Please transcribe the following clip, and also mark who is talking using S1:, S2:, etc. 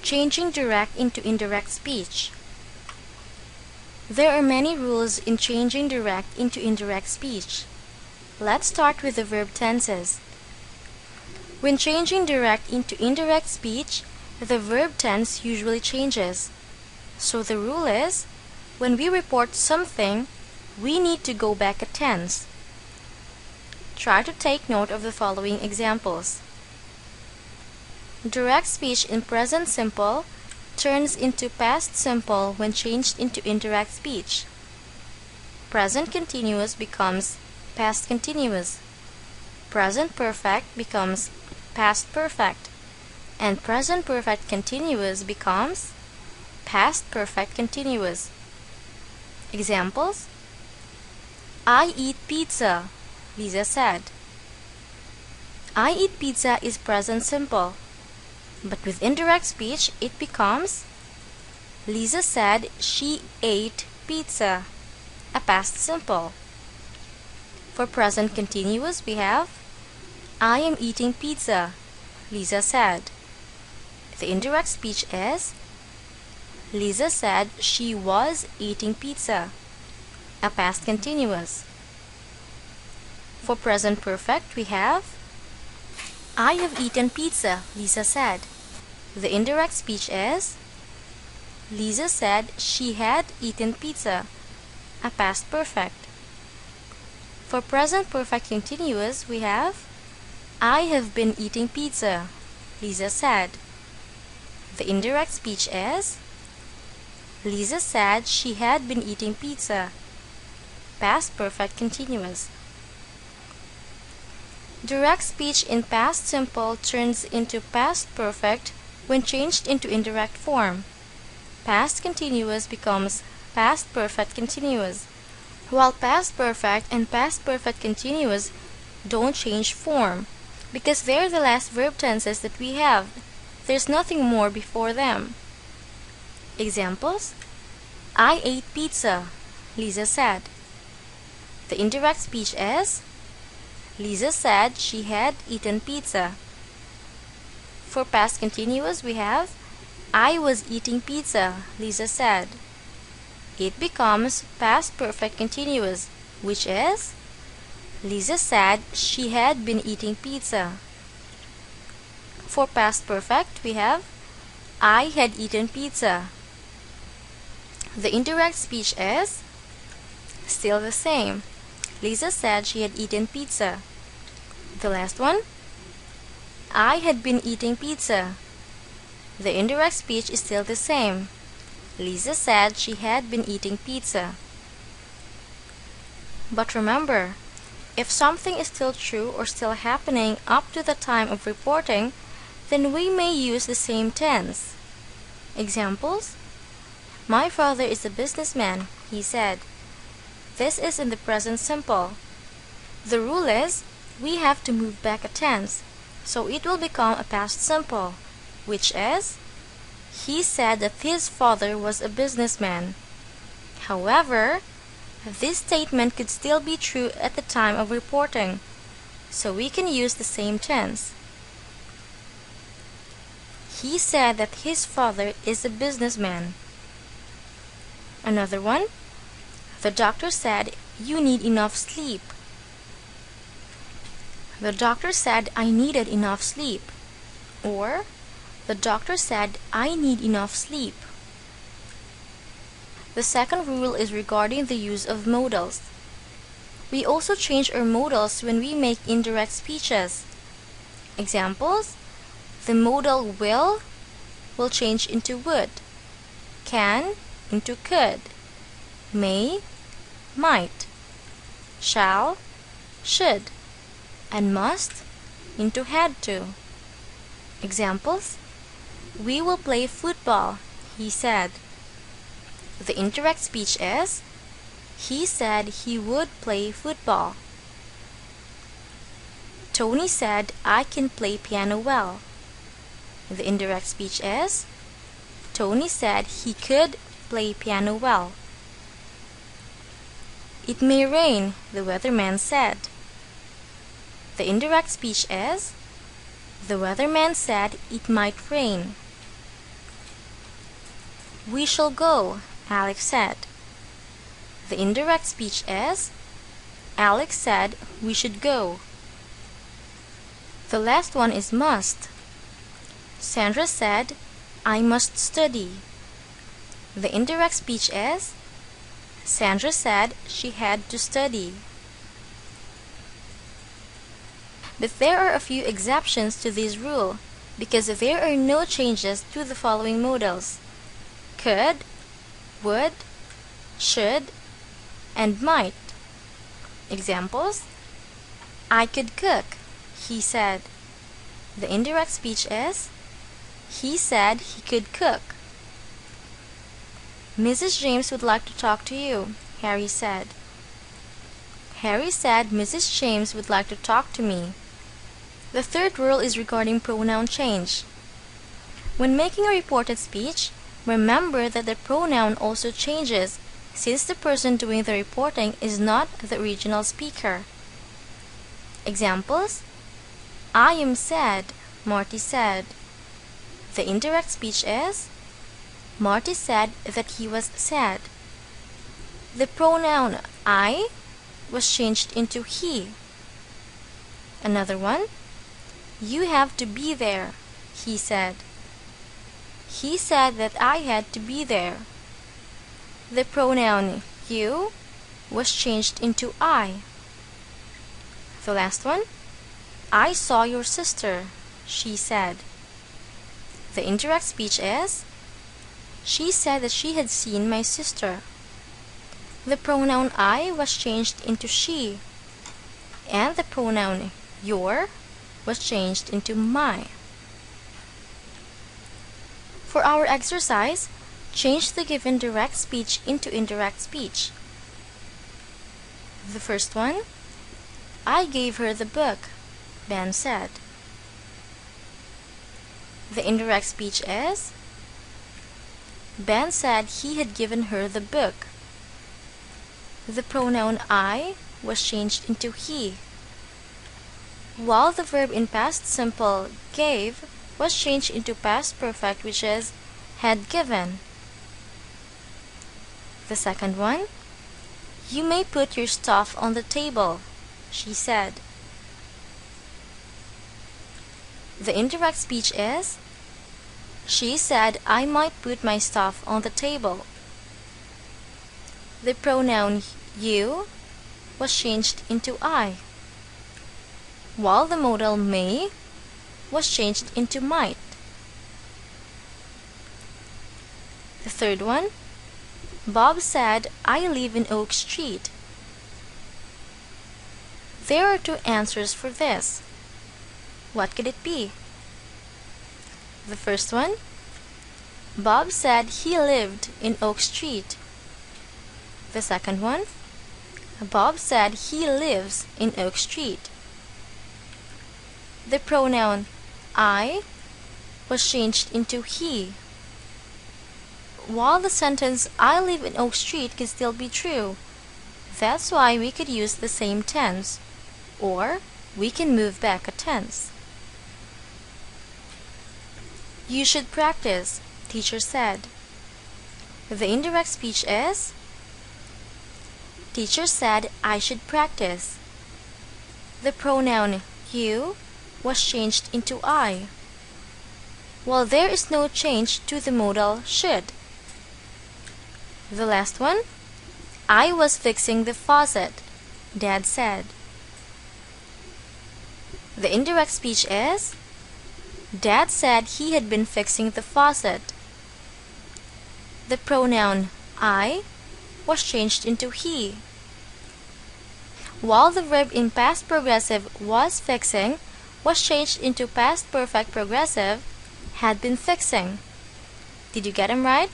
S1: Changing direct into indirect speech. There are many rules in changing direct into indirect speech. Let's start with the verb tenses. When changing direct into indirect speech, the verb tense usually changes. So the rule is, when we report something, we need to go back a tense. Try to take note of the following examples. Direct speech in present simple turns into past simple when changed into indirect speech. Present continuous becomes past continuous. Present perfect becomes past perfect. And present perfect continuous becomes past perfect continuous. Examples: I eat pizza, Lisa said. I eat pizza is present simple, but with indirect speech it becomes Lisa said she ate pizza, a past simple. For present continuous we have I am eating pizza, Lisa said. The indirect speech is Lisa said she was eating pizza, a past continuous. For present perfect we have I have eaten pizza, Lisa said. The indirect speech is Lisa said she had eaten pizza, a past perfect. For present perfect continuous we have I have been eating pizza, Lisa said. The indirect speech is Lisa said she had been eating pizza, past perfect continuous. Direct speech in past simple turns into past perfect when changed into indirect form. Past continuous becomes past perfect continuous, while past perfect and past perfect continuous don't change form because they're the last verb tenses that we have. There's nothing more before them. Examples: I ate pizza, Lisa said. The indirect speech is Lisa said she had eaten pizza. For past continuous we have I was eating pizza, Lisa said. It becomes past perfect continuous, which is Lisa said she had been eating pizza. For past perfect we have I had eaten pizza. The indirect speech is still the same. Lisa said she had eaten pizza. The last one, I had been eating pizza. The indirect speech is still the same. Lisa said she had been eating pizza. But remember, if something is still true or still happening up to the time of reporting, then we may use the same tense. Examples: My father is a businessman, he said. This is in the present simple. The rule is we have to move back a tense, so it will become a past simple, which is he said that his father was a businessman. However, this statement could still be true at the time of reporting, so we can use the same tense. He said that his father is a businessman. Another one, the doctor said you need enough sleep. The doctor said I needed enough sleep. Or, the doctor said I need enough sleep. The second rule is regarding the use of modals. We also change our modals when we make indirect speeches. Examples: the modal will change into would, can into could, may, might, shall, should, and must into had to. Examples: we will play football, he said. The indirect speech is he said he would play football. Tony said I can play piano well. The indirect speech is Tony said he could play piano well. It may rain, the weatherman said. The indirect speech is the weatherman said it might rain. We shall go, Alex said. The indirect speech is Alex said we should go. The last one is must. Sandra said, I must study. The indirect speech is Sandra said she had to study. But there are a few exceptions to this rule because there are no changes to the following modals: could, would, should, and might. Examples: I could cook, he said. The indirect speech is he said he could cook. Mrs. James would like to talk to you, Harry said. Harry said Mrs. James would like to talk to me. The third rule is regarding pronoun change. When making a reported speech, remember that the pronoun also changes since the person doing the reporting is not the original speaker. Examples: I am sad, Marty said. The indirect speech is Marty said that he was sad. The pronoun I was changed into he. Another one: you have to be there, he said. He said that I had to be there. The pronoun you was changed into I. The last one: I saw your sister, she said. The indirect speech is she said that she had seen my sister. The pronoun I was changed into she, and the pronoun your was changed into my. For our exercise, change the given direct speech into indirect speech. The first one: I gave her the book, Ben said. The indirect speech is Ben said he had given her the book. The pronoun I was changed into he, while the verb in past simple gave was changed into past perfect, which is had given. The second one: you may put your stuff on the table, she said. The indirect speech is she said I might put my stuff on the table. The pronoun you was changed into I, while the modal may was changed into might. The third one: Bob said I live in Oak Street. There are two answers for this. What could it be? The first one: Bob said he lived in Oak Street. The second one: Bob said he lives in Oak Street. The pronoun I was changed into he, while the sentence I live in Oak Street can still be true. That's why we could use the same tense, or we can move back a tense. You should practice, teacher said. The indirect speech is teacher said I should practice. The pronoun you was changed into I, while there is no change to the modal should. The last one: I was fixing the faucet, Dad said. The indirect speech is Dad said he had been fixing the faucet. The pronoun I was changed into he, while the verb in past progressive was fixing was changed into past perfect progressive had been fixing. Did you get them right?